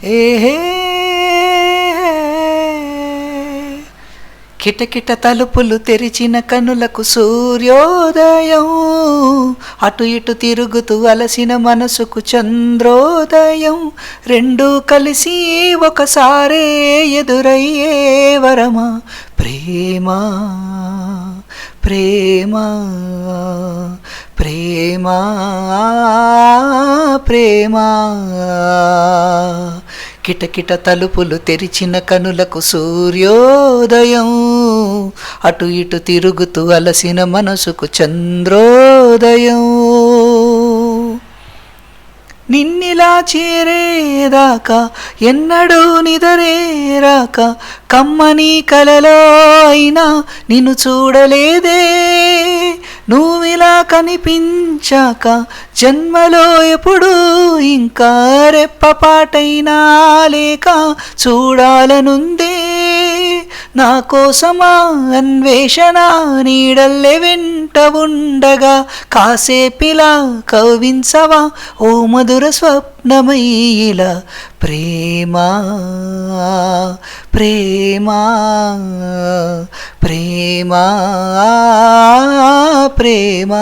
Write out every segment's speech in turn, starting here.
ఏహే కిటకిట తలుపులు తెరిచిన కనులకు సూర్యోదయం, అటు ఇటు తిరుగుతూ అలసిన మనసుకు చంద్రోదయం, రెండూ కలిసి ఒకసారే ఎదురయ్యే వరమా ప్రేమ ప్రేమ ప్రేమ ప్రేమ. కిటకిట తలుపులు తెరిచిన కనులకు సూర్యోదయం, అటు ఇటు తిరుగుతూ అలసిన మనసుకు చంద్రోదయం. నిన్నిలా చేరేదాకా ఎన్నడూ నిదరేరాక, కమ్మని కలలో అయినా నిన్ను చూడలేదే, నువ్విలా కనిపించాక జన్మలో ఎప్పుడు ఇంకా రెప్పపాటైనా లేక చూడాలనుందే. నా కోసమా అన్వేషణ నీడల్లే వెంట ఉండగా, కాసేపిలా కవ్వించవా ఓ మధుర స్వప్నమయ్యిలా. ప్రేమ ప్రేమ ప్రేమ ప్రేమ.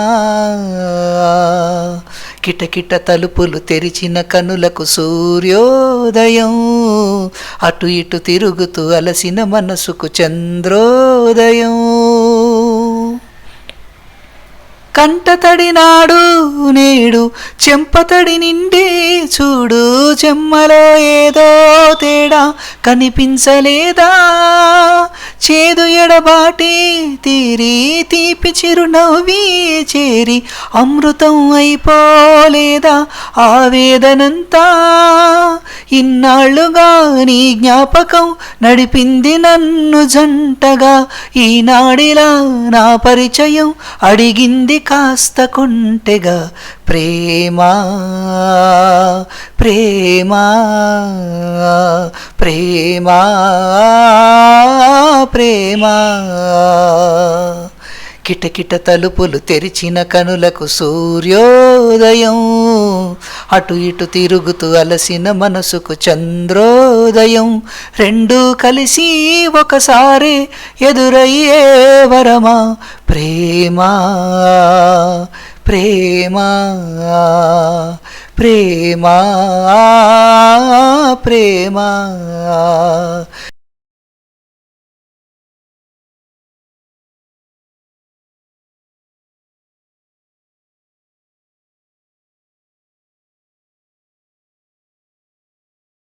కిటకిట తలుపులు తెరిచిన కనులకు సూర్యోదయం, అటు ఇటు తిరుగుతూ అలసిన మనసుకు చంద్రోదయం. కంటతడినాడు నేడు చెంపతడి నిండే చూడు, చెమ్మలో ఏదో తేడా కనిపించలేదా, చేదు ఎడబాటి తీరి తీపి చిరునవ్వి చేరి అమృతం అయిపోలేదా ఆవేదనంతా. ఇన్నాళ్ళుగా నీ జ్ఞాపకం నడిపింది నన్ను జంటగా, ఈనాడిలా నా పరిచయం అడిగింది కాస్త కొంటెగా. ప్రేమ ప్రేమ ప్రేమ ప్రేమ. కిటకిట తలుపులు తెరిచిన కనులకు సూర్యోదయం, అటు ఇటు తిరుగుతూ అలసిన మనసుకు చంద్రోదయం, రెండూ కలిసి ఒకసారి ఎదురయ్యే వరమా ప్రేమ ప్రేమ ప్రేమ ప్రేమ.